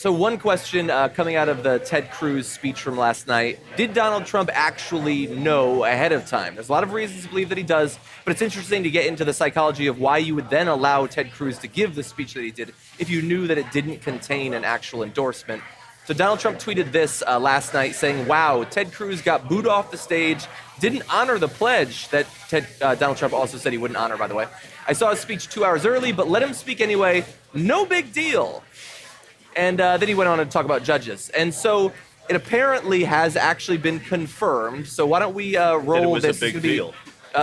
So one question coming out of the Ted Cruz speech from last night, did Donald Trump actually know ahead of time? There's a lot of reasons to believe that he does, but it's interesting to get into the psychology of why you would then allow Ted Cruz to give the speech that he did if you knew that it didn't contain an actual endorsement. So Donald Trump tweeted this last night saying, wow, Ted Cruz got booed off the stage, didn't honor the pledge that Donald Trump also said he wouldn't honor, by the way. I saw his speech 2 hours early, but let him speak anyway. No big deal. And then he went on to talk about judges. And so it apparently has actually been confirmed. So why don't we roll this? That it was a big deal.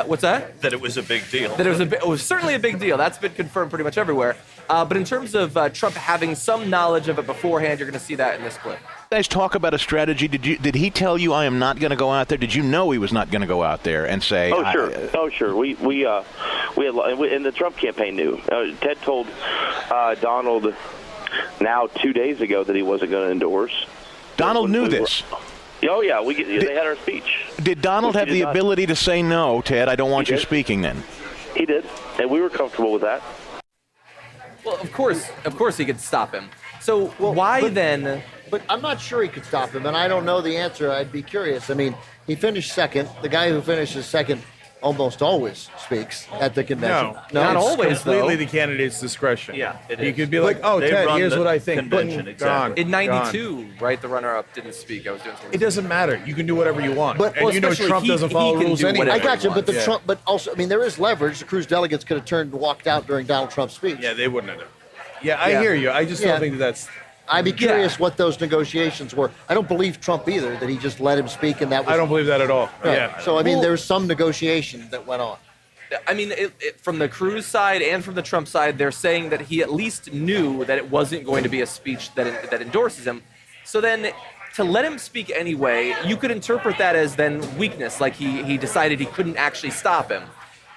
What's that? That it was a big deal. That it was certainly a big deal. That's been confirmed pretty much everywhere. But in terms of Trump having some knowledge of it beforehand, you're going to see that in this clip. Guys, talk about a strategy. Did he tell you I am not going to go out there? Did you know he was not going to go out there and say? Oh sure. We had and the Trump campaign knew. Ted told Donald now 2 days ago that he wasn't going to endorse. Donald knew this. Oh yeah, they had our speech. Did Donald have the ability to say no, Ted? I don't want you speaking then. He did, and we were comfortable with that. Well, of course he could stop him. So why then? But I'm not sure he could stop him, and I don't know the answer. I'd be curious. I mean, he finished second. The guy who finishes second almost always speaks at the convention. No, not always, It's completely though. the candidate's discretion. Yeah, it He is. could be like, oh, They Ted, run here's the what I think. convention, Boom, exactly. In gone. 92, right, the runner-up didn't speak. I was doing something. It doesn't matter. You can do whatever you want. But- and well, you know especially Trump he- doesn't he follow can rules do anyway. whatever I got you, but the Yeah. Trump, but also, I mean, there is leverage. The Cruz delegates could have turned and walked out during Donald Trump's speech. Yeah, they wouldn't have done it. Yeah, I Yeah. hear you. I just Yeah. don't think that's... I'd be curious what those negotiations were. I don't believe Trump either, that he just let him speak and that was... I don't believe that at all. Right. Yeah. So, I mean, Well- there was some negotiation that went on. I mean, from the Cruz side and from the Trump side, they're saying that he at least knew that it wasn't going to be a speech that endorses him. So then, to let him speak anyway, you could interpret that as then weakness, like he decided he couldn't actually stop him.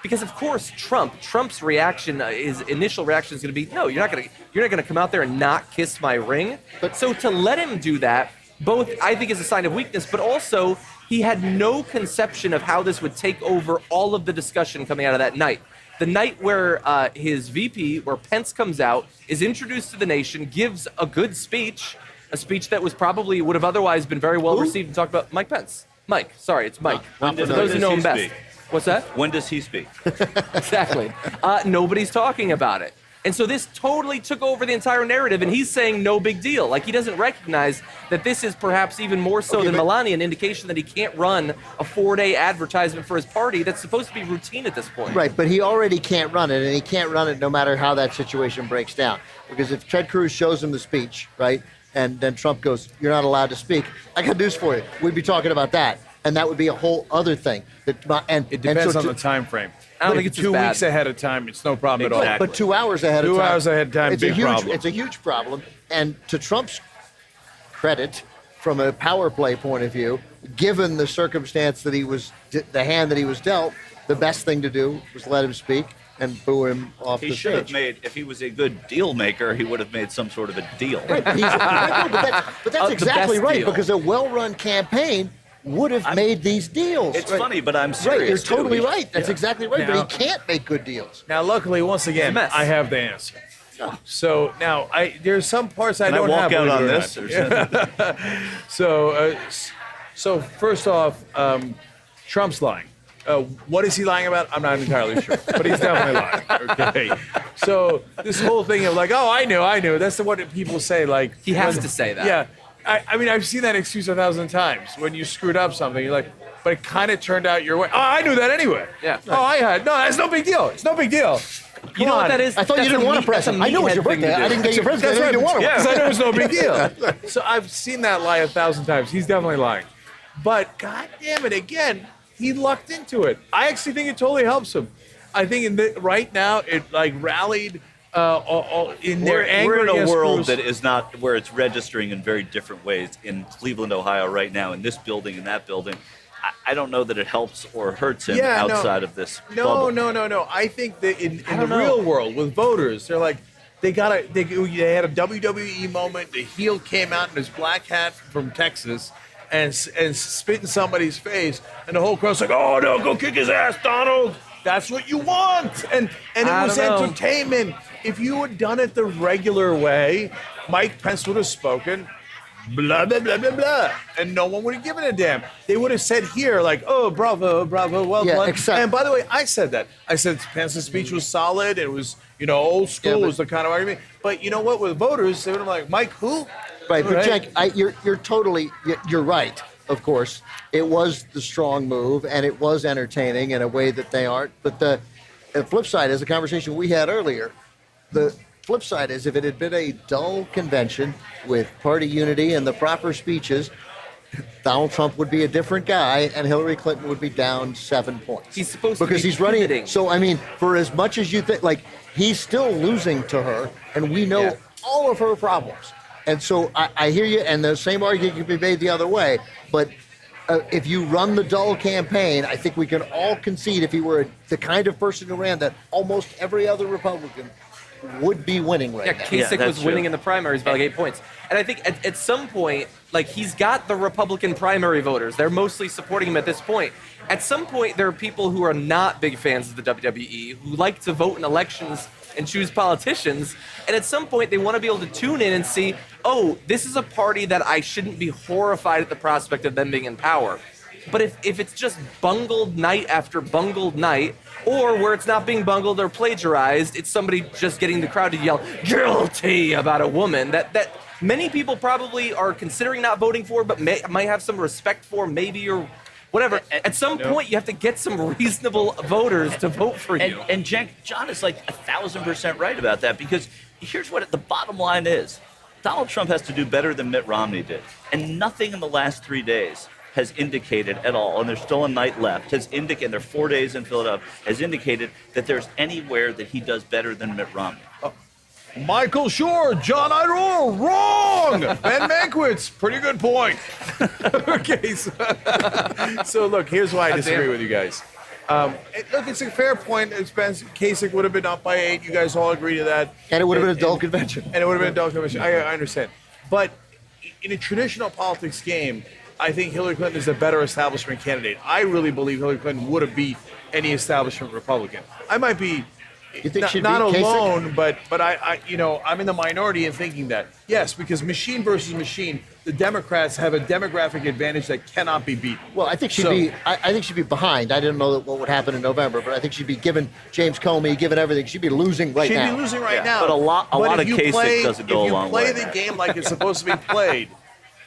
Because of course, Trump's reaction, his initial reaction is going to be, no, you're not going to come out there and not kiss my ring. But so to let him do that, both I think is a sign of weakness, but also he had no conception of how this would take over all of the discussion coming out of that night. The night where his VP, where Pence comes out, is introduced to the nation, gives a good speech, a speech that would have otherwise been very well received and talked about Mike Pence. Mike, sorry, it's Mike. When For does those who know he him best. speak? What's that? When does he speak? Exactly. Nobody's talking about it. And so this totally took over the entire narrative, and he's saying no big deal. Like, he doesn't recognize that this is perhaps even more so than Melania, an indication that he can't run a 4-day advertisement for his party that's supposed to be routine at this point. Right, but he already can't run it, and he can't run it no matter how that situation breaks down. Because if Ted Cruz shows him the speech, right, and then Trump goes, you're not allowed to speak, I got news for you. We'd be talking about that. And that would be a whole other thing. It depends on the time frame. I don't think it's as 2 bad. weeks ahead of time, it's no problem at all. But 2 hours ahead of time. 2 hours ahead of time, big problem. It's a huge problem. And to Trump's credit, from a power play point of view, given the circumstance that the hand that he was dealt, the best thing to do was let him speak and boo him off He the should have stage. made, if he was a good deal maker, he would have made some sort of a deal. Right, but that's The exactly best right, deal. because a well-run campaign would have made these deals. It's right? funny, but I'm serious. Right, you're too. totally He- right. That's exactly right. Now- But he can't make good deals. Now, luckily, once again, mess. I have the answer. So now, there's some parts I Can I don't walk have. out on believe it or this? not. Or something? So first off, Trump's lying. What is he lying about? I'm not entirely sure, but he's definitely lying. Okay. So this whole thing of like, oh, I knew. That's what people say. Like He has to say that. Yeah. I mean, I've seen that excuse 1,000 times. When you screwed up something, you're like, but it kind of turned out your way. Oh, I knew that anyway. Yeah. Oh, no, that's no big deal. It's no big deal. You know what that is? I thought you didn't want a present. I knew it was your birthday. I didn't get you a present. That's I right. didn't want one. Yeah, because I know it's no big deal. So I've seen that lie 1,000 times. He's definitely lying. But God damn it, again, he lucked into it. I actually think it totally helps him. I think right now it like rallied in their anger. We're in a against world Cruz. that is not where it's registering in very different ways in Cleveland, Ohio, right now, in this building, in that building. I don't know that it helps or hurts him outside of this bubble. No. I think that in the real world with voters, they're like, they had a WWE moment. The heel came out in his black hat from Texas and spit in somebody's face, and the whole crowd's like, oh no, go kick his ass, Donald. That's what you want. And it was entertainment. If you had done it the regular way, Mike Pence would have spoken, blah, blah, blah, blah, blah, and no one would have given a damn. They would have said here, like, oh, bravo, bravo, well done. And by the way, I said that. I said Pence's speech was solid. It was, old school. It was the kind of argument. But you know what? With voters, they would have been like, Mike, who? Right, but Cenk, you're right. Of course, it was the strong move, and it was entertaining in a way that they aren't. But the flip side is a conversation we had earlier. The flip side is if it had been a dull convention with party unity and the proper speeches, Donald Trump would be a different guy, and Hillary Clinton would be down 7 points. He's supposed to be because he's running. pivoting. So I mean, for as much as you think, like he's still losing to her, and we know all of her problems. And so I hear you, and the same argument can be made the other way. But if you run the dull campaign, I think we can all concede if he were the kind of person who ran that almost every other Republican would be winning right now. Kasich was winning in the primaries by like 8 points. And I think at some point, like he's got the Republican primary voters. They're mostly supporting him at this point. At some point, there are people who are not big fans of the WWE who like to vote in elections and choose politicians. And at some point, they want to be able to tune in and see, oh, this is a party that I shouldn't be horrified at the prospect of them being in power. But if it's just bungled night after bungled night, or where it's not being bungled or plagiarized, it's somebody just getting the crowd to yell guilty about a woman that many people probably are considering not voting for, but might have some respect for, maybe, or whatever. At some point, you have to get some reasonable voters to vote for you. And Cenk, John is like 1,000% right about that, because here's what the bottom line is. Donald Trump has to do better than Mitt Romney did. And nothing in the last 3 days has indicated at all, and there's still a night left, has indicated, and there are 4 days in Philadelphia, has indicated that there's anywhere that he does better than Mitt Romney. Michael Shure, John Iadarola, wrong. Ben Mankiewicz, pretty good point. Okay, so look, here's why I disagree with you guys. Look, it's a fair point. Kasich would have been up by 8. You guys all agree to that. And it would have been a dull convention. And it would have been a dull convention. I understand. But in a traditional politics game, I think Hillary Clinton is a better establishment candidate. I really believe Hillary Clinton would have beat any establishment Republican. I might be not alone, but I'm in the minority in thinking that. Yes, because machine versus machine, the Democrats have a demographic advantage that cannot be beaten. Well, I think she'd be behind. I didn't know what would happen in November, but I think she'd be given James Comey, given everything. She'd be losing right now. She'd be losing right now. But a lot of Kasich doesn't go a long way. If you play the game like it's supposed to be played,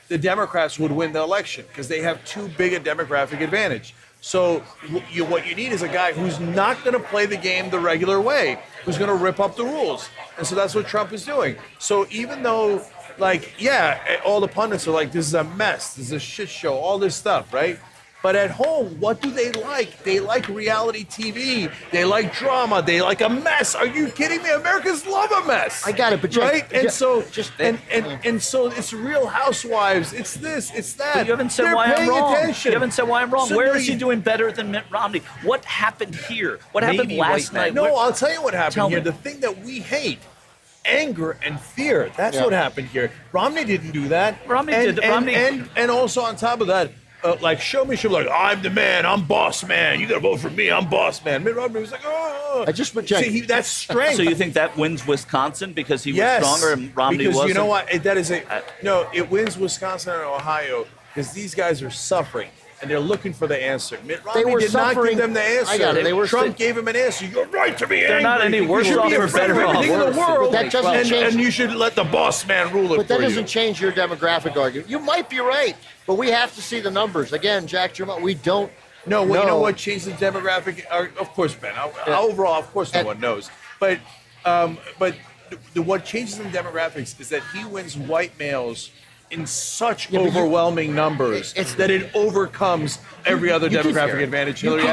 the Democrats would win the election because they have too big a demographic advantage. So what you need is a guy who's not going to play the game the regular way, who's going to rip up the rules. And so that's what Trump is doing. So even though, all the pundits are like, this is a mess, this is a shit show, all this stuff, right? But at home, what do they like? They like reality TV. They like drama. They like a mess. Are you kidding me? Americans love a mess. I got it, but right? And so it's Real Housewives. It's this. It's that. But you haven't said why I'm wrong. You haven't said why I'm wrong. So where is he doing better than Mitt Romney? What happened here? What happened last night? No, I'll tell you what happened here. The thing that we hate. Anger and fear. That's what happened here. Romney didn't do that. Romney did. And also on top of that, show me, I'm the man, I'm boss man. You gotta vote for me, I'm boss man. Mitt Romney was like, oh. See, that's strength. So you think that wins Wisconsin because he was stronger and Romney wasn't? Because you know what? It wins Wisconsin and Ohio because these guys are suffering. And they're looking for the answer. Mitt Romney did not give them the answer. I got it. Trump gave him an answer. You're right to be angry. They're not any worse off or better off. In the world, that doesn't change. And you should let the boss man rule it. But that doesn't change your demographic argument. You might be right, but we have to see the numbers. Again, Jack, we don't. No, well, you know what changed the demographic? Of course, Ben. Overall, of course, no one knows. But what changes in demographics is that he wins white males in such overwhelming numbers that it overcomes every other demographic advantage Hillary has.